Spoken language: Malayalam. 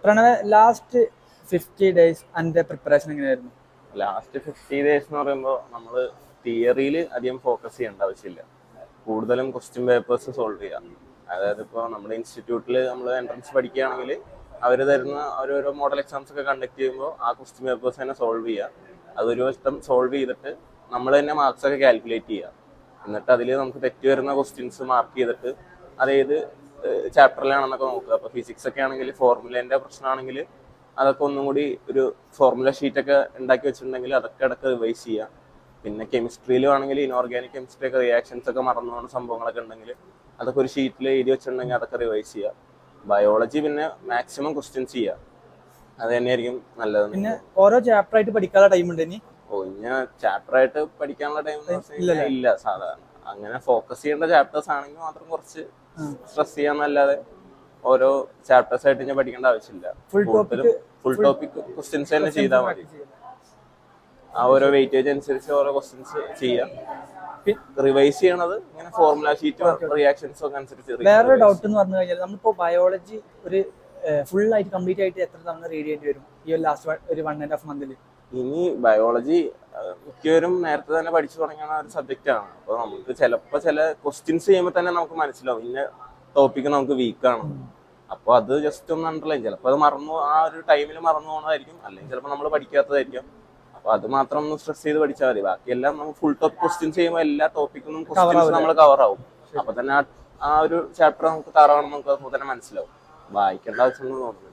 പ്രണവ് ലാസ്റ്റ് 50 days അതിന്റെ പ്രിപ്പറേഷൻ എങ്ങനെയായിരുന്നു? ലാസ്റ്റ് 50 days എന്ന് പറയുമ്പോൾ നമ്മൾ തിയറിയിൽ അധികം ഫോക്കസ് ചെയ്യേണ്ട ആവശ്യമില്ല. കൂടുതലും ക്വസ്റ്റ്യൻ പേപ്പേഴ്സ് സോൾവ് ചെയ്യാം. അതായത് ഇപ്പോൾ നമ്മുടെ ഇൻസ്റ്റിറ്റ്യൂട്ടിൽ നമ്മൾ എൻട്രൻസ് പഠിക്കുകയാണെങ്കിൽ അവർ തരുന്ന ഓരോരോ മോഡൽ എക്സാംസ് ഒക്കെ കണ്ടക്ട് ചെയ്യുമ്പോൾ ആ ക്വസ്റ്റ്യൻ പേപ്പേഴ്സ് തന്നെ സോൾവ് ചെയ്യുക. അതൊരു വശം സോൾവ് ചെയ്തിട്ട് നമ്മൾ തന്നെ മാർക്സ് ഒക്കെ കാൽക്കുലേറ്റ് ചെയ്യുക. എന്നിട്ട് അതിൽ നമുക്ക് തെറ്റ് വരുന്ന ക്വസ്റ്റ്യൻസ് മാർക്ക് ചെയ്തിട്ട് അതേത് ചാപ്റ്ററിലാണെന്നൊക്കെ നോക്കുക. അപ്പോൾ ഫിസിക്സ് ഒക്കെ ആണെങ്കിൽ ഫോർമുലേൻ്റെ പ്രശ്നമാണെങ്കിൽ അതൊക്കെ ഒന്നും കൂടി ഒരു ഫോർമുല ഷീറ്റൊക്കെ ഉണ്ടാക്കി വെച്ചിട്ടുണ്ടെങ്കിൽ അതൊക്കെ ഇടയ്ക്ക് റിവൈസ് ചെയ്യുക. പിന്നെ കെമിസ്ട്രിയിലും ആണെങ്കിൽ ഇനോർഗാനിക് കെമിസ്ട്രി ഒക്കെ റിയാക്ഷൻസ് ഒക്കെ മറന്നു പോകുന്ന സംഭവങ്ങളൊക്കെ ഉണ്ടെങ്കിൽ അതൊക്കെ ഒരു ഷീറ്റിൽ എഴുതി വെച്ചിട്ടുണ്ടെങ്കിൽ അതൊക്കെ റിവൈസ് ചെയ്യുക. ബയോളജി പിന്നെ മാക്സിമം ക്വസ്റ്റ്യൻസ് ചെയ്യുക. അത് തന്നെയായിരിക്കും നല്ലത്. പിന്നെ ഓരോ ചാപ്റ്റർ ആയിട്ട് പഠിക്കാനുള്ള ടൈം ഉണ്ട് ഇനി? ഇനി ചാപ്റ്റർ ആയിട്ട് പഠിക്കാനുള്ള ടൈം ഇല്ല. സാധാരണ അങ്ങനെ ഫോക്കസ് ചെയ്യേണ്ട ചാപ്റ്റേഴ്സ് ആണെങ്കിൽ മാത്രം കുറച്ച് സ്ട്രെസ് ചെയ്യാന്നല്ലാതെ ഓരോ ചാപ്റ്റേഴ്സ് ആയിട്ട് ഞാൻ പഠിക്കേണ്ട ആവശ്യമില്ല. ഫുൾ ടോപ്പിക് ക്വസ്റ്റ്യൻസ് തന്നെ ചെയ്താൽ മതി. ആ ഓരോ വെയിറ്റേജ് അനുസരിച്ച് ഓരോ ക്വസ്റ്റ്യൻസ് ചെയ്യാം. റിവൈസ് ചെയ്യണത് ഇങ്ങനെ ഫോർമുല ഷീറ്റ് റിയാക്ഷൻസ് ഒക്കെ അനുസരിച്ച്. വേറൊരു ഡൗട്ട് എന്ന് പറഞ്ഞു കഴിഞ്ഞാൽ നമ്മളിപ്പോ ബയോളജി ഒരു ഫുൾ ആയിട്ട് കംപ്ലീറ്റ് ആയിട്ട് എത്ര തവണ റീഡ് ചെയ്യേണ്ടി വരും ഈ ലാസ്റ്റ് ഒരു 1.5 month? ഇനി ബയോളജി മിക്കവരും നേരത്തെ തന്നെ പഠിച്ചു തുടങ്ങുന്ന ഒരു സബ്ജക്റ്റ് ആണ്. അപ്പോൾ നമുക്ക് ചിലപ്പോൾ ചില ക്വസ്റ്റ്യൻസ് ചെയ്യുമ്പോൾ തന്നെ നമുക്ക് മനസ്സിലാവും ഇന്ന ടോപ്പിക്ക് നമുക്ക് വീക്കാണ്. അപ്പോൾ അത് ജസ്റ്റ് ഒന്ന് അണ്ടർലൈൻ. ചിലപ്പോൾ അത് മറന്നു, ആ ഒരു ടൈമിൽ മറന്നു പോകുന്നതായിരിക്കും, അല്ലെങ്കിൽ ചിലപ്പോൾ നമ്മൾ പഠിക്കാത്തതായിരിക്കും. അപ്പോൾ അത് മാത്രം ഒന്ന് സ്ട്രെസ് ചെയ്ത് പഠിച്ചാൽ മതി. ബാക്കിയെല്ലാം നമ്മൾ ഫുൾ ടോപ്പ് ക്വസ്റ്റ്യൻസ് ചെയ്യുമ്പോൾ എല്ലാ ടോപ്പിക്കും ക്വസ്റ്റ്യൻസ് നമ്മൾ കവർ ആവും. അപ്പോൾ തന്നെ ആ ഒരു ചാപ്റ്റർ നമുക്ക് തറവാണെന്ന് നമുക്ക് അപ്പോൾ തന്നെ മനസ്സിലാവും. വായിക്കേണ്ട ആവശ്യമൊന്നും തോന്നുന്നു.